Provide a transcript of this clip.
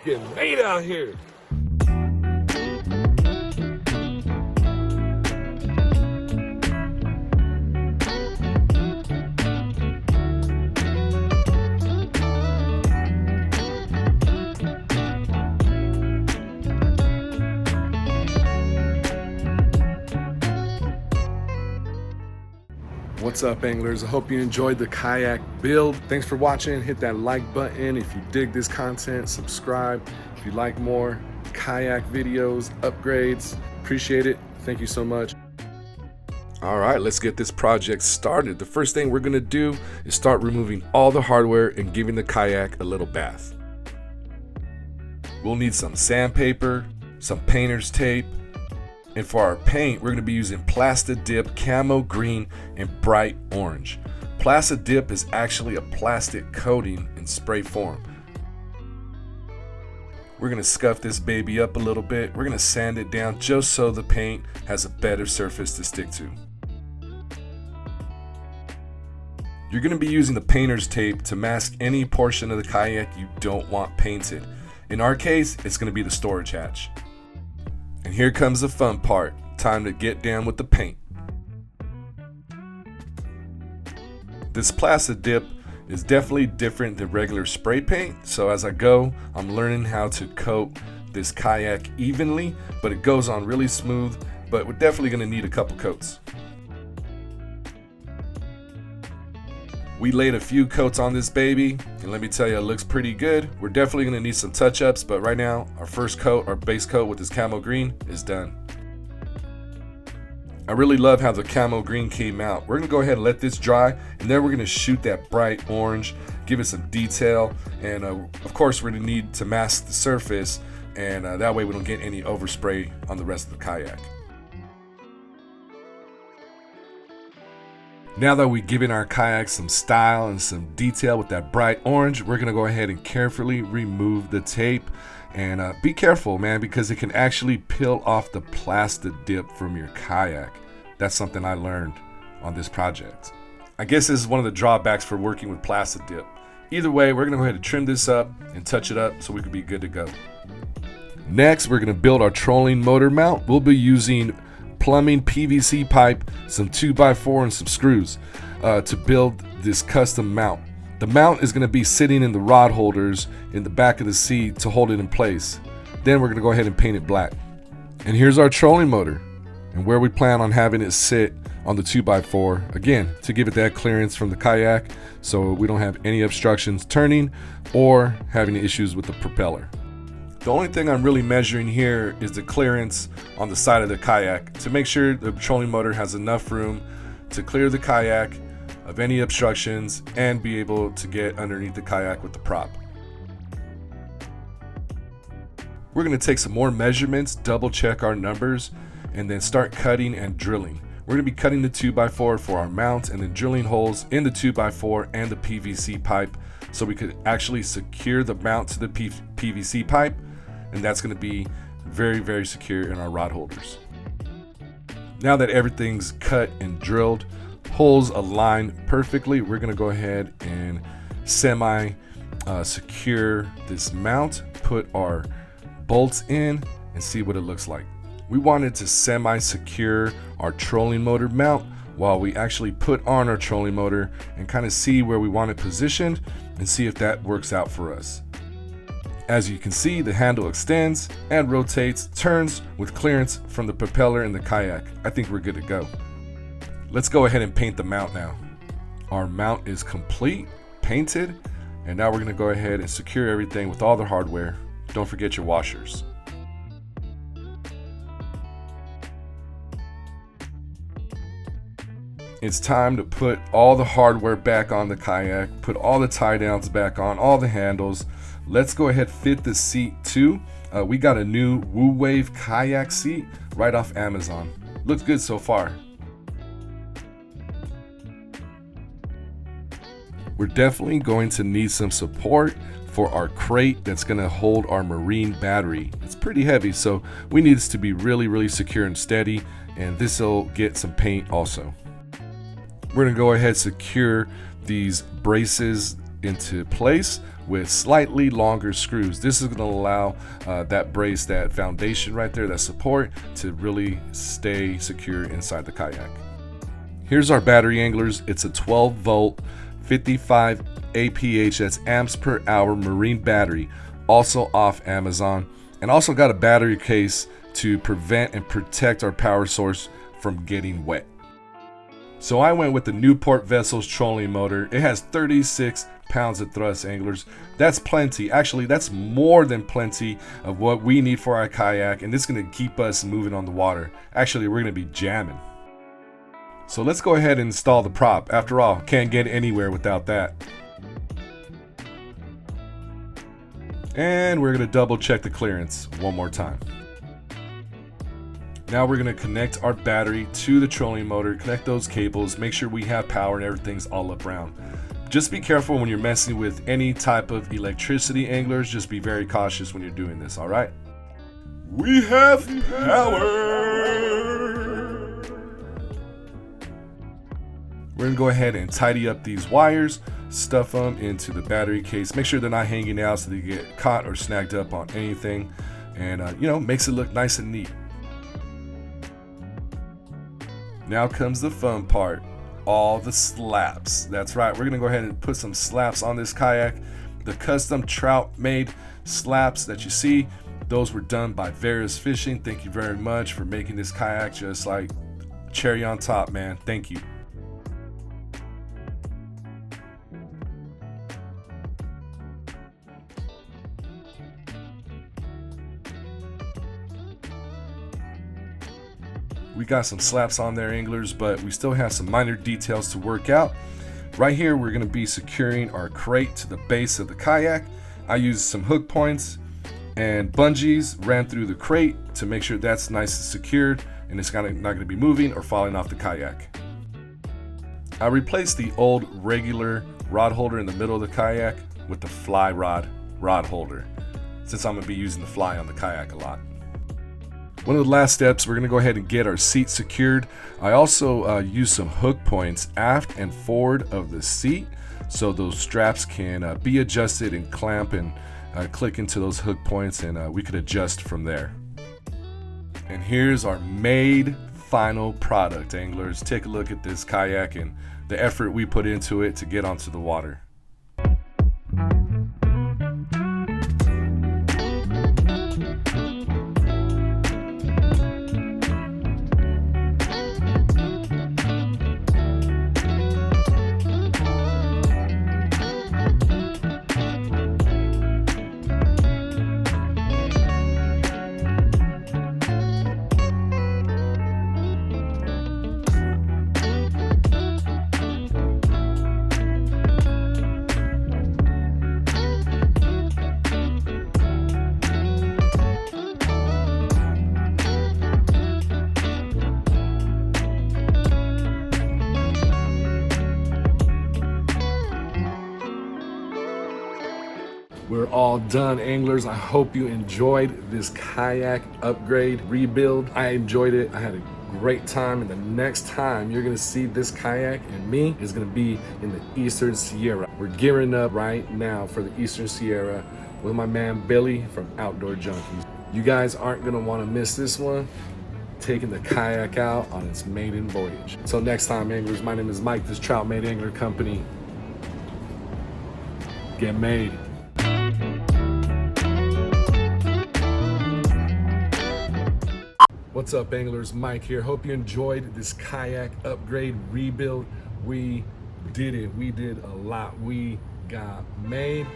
getting made out here. What's up, anglers? I hope you enjoyed the kayak build. Thanks for watching. Hit that like button if you dig this content. Subscribe if you like more kayak videos, upgrades. Appreciate it. Thank you so much. All right, let's get this project started. The first thing we're gonna do is start removing all the hardware and giving the kayak a little bath. We'll need some sandpaper, some painter's tape, and for our paint, we're going to be using Plasta Dip Camo Green and Bright Orange. Plasta Dip is actually a plastic coating in spray form. We're going to scuff this baby up a little bit. We're going to sand it down just so the paint has a better surface to stick to. You're going to be using the painter's tape to mask any portion of the kayak you don't want painted. In our case, it's going to be the storage hatch. And here comes the fun part. Time to get down with the paint. This Plasta Dip is definitely different than regular spray paint, so as I go, I'm learning how to coat this kayak evenly, but it goes on really smooth, but we're definitely going to need a couple coats. We laid a few coats on this baby, and let me tell you, it looks pretty good. We're definitely going to need some touch-ups, but right now, our first coat, our base coat with this camo green is done. I really love how the camo green came out. We're going to go ahead and let this dry, and then we're going to shoot that bright orange, give it some detail, and of course, we're going to need to mask the surface, and that way we don't get any overspray on the rest of the kayak. Now that we've given our kayak some style and some detail with that bright orange, we're going to go ahead and carefully remove the tape. And be careful, man, because it can actually peel off the Plasta Dip from your kayak. That's something I learned on this project. I guess this is one of the drawbacks for working with Plasta Dip. Either way, we're going to go ahead and trim this up and touch it up so we can be good to go. Next, we're going to build our trolling motor mount. We'll be using plumbing PVC pipe, some 2x4 and some screws to build this custom mount. The mount is going to be sitting in the rod holders in the back of the seat to hold it in place. Then we're going to go ahead and paint it black. And here's our trolling motor and where we plan on having it sit on the 2x4, again, to give it that clearance from the kayak so we don't have any obstructions turning or having issues with the propeller. The only thing I'm really measuring here is the clearance on the side of the kayak to make sure the trolling motor has enough room to clear the kayak of any obstructions and be able to get underneath the kayak with the prop. We're going to take some more measurements, double check our numbers, and then start cutting and drilling. We're going to be cutting the 2x4 for our mount and then drilling holes in the 2x4 and the PVC pipe so we could actually secure the mount to the PVC pipe. And that's going to be very, very secure in our rod holders. Now that everything's cut and drilled, holes aligned perfectly, we're going to go ahead and secure this mount, put our bolts in, and see what it looks like. We wanted to semi-secure our trolling motor mount while we actually put on our trolling motor and kind of see where we want it positioned and see if that works out for us. As you can see, the handle extends and rotates, turns with clearance from the propeller in the kayak. I think we're good to go. Let's go ahead and paint the mount now. Our mount is complete, painted, and now we're going to go ahead and secure everything with all the hardware. Don't forget your washers. It's time to put all the hardware back on the kayak, put all the tie downs back on, all the handles. Let's go ahead and fit the seat too. We got a new Woo Wave kayak seat right off Amazon. Looks good so far. We're definitely going to need some support for our crate that's going to hold our marine battery. It's pretty heavy, so we need this to be really, really secure and steady, and this will get some paint also. We're going to go ahead and secure these braces into place with slightly longer screws. This is going to allow that brace, that foundation right there, that support, to really stay secure inside the kayak. Here's our battery, anglers. It's a 12 volt 55 APH, that's amps per hour, marine battery, also off Amazon, and also got a battery case to prevent and protect our power source from getting wet. So I went with the Newport Vessels trolling motor. It has 36 pounds of thrust, anglers. That's plenty. Actually, that's more than plenty of what we need for our kayak, and it's going to keep us moving on the water. Actually, we're going to be jamming. So let's go ahead and install the prop. After all, can't get anywhere without that. And we're going to double check the clearance one more time. Now we're going to connect our battery to the trolling motor, connect those cables, make sure we have power and everything's all up round. Just be careful when you're messing with any type of electricity, anglers. Just be very cautious when you're doing this, all right? We have power! We're going to go ahead and tidy up these wires, stuff them into the battery case. Make sure they're not hanging out so they get caught or snagged up on anything. And, makes it look nice and neat. Now comes the fun part, all the slaps. That's right, we're gonna go ahead and put some slaps on this kayak. The custom Trout made slaps that you see, those were done by Various Fishing. Thank you very much for making this kayak just like cherry on top, man. Thank you. We got some slaps on there, anglers, but we still have some minor details to work out. Right here, we're gonna be securing our crate to the base of the kayak. I used some hook points and bungees, ran through the crate to make sure that's nice and secured and it's not gonna be moving or falling off the kayak. I replaced the old regular rod holder in the middle of the kayak with the fly rod holder, since I'm gonna be using the fly on the kayak a lot. One of the last steps, we're gonna go ahead and get our seat secured. I also used some hook points aft and forward of the seat so those straps can be adjusted and clamp and click into those hook points, and we could adjust from there. And here's our made final product, anglers. Take a look at this kayak and the effort we put into it to get onto the water. We're all done, anglers. I hope you enjoyed this kayak upgrade rebuild. I enjoyed it. I had a great time, and the next time you're gonna see this kayak and me is gonna be in the Eastern Sierra. We're gearing up right now for the Eastern Sierra with my man Billy from Outdoor Junkies. You guys aren't gonna wanna miss this one, taking the kayak out on its maiden voyage. Until next time, anglers, my name is Mike, this Trout Made Angler Company. Get made. What's up, anglers? Mike here. Hope you enjoyed this kayak upgrade rebuild. We did it. We did a lot. We got made.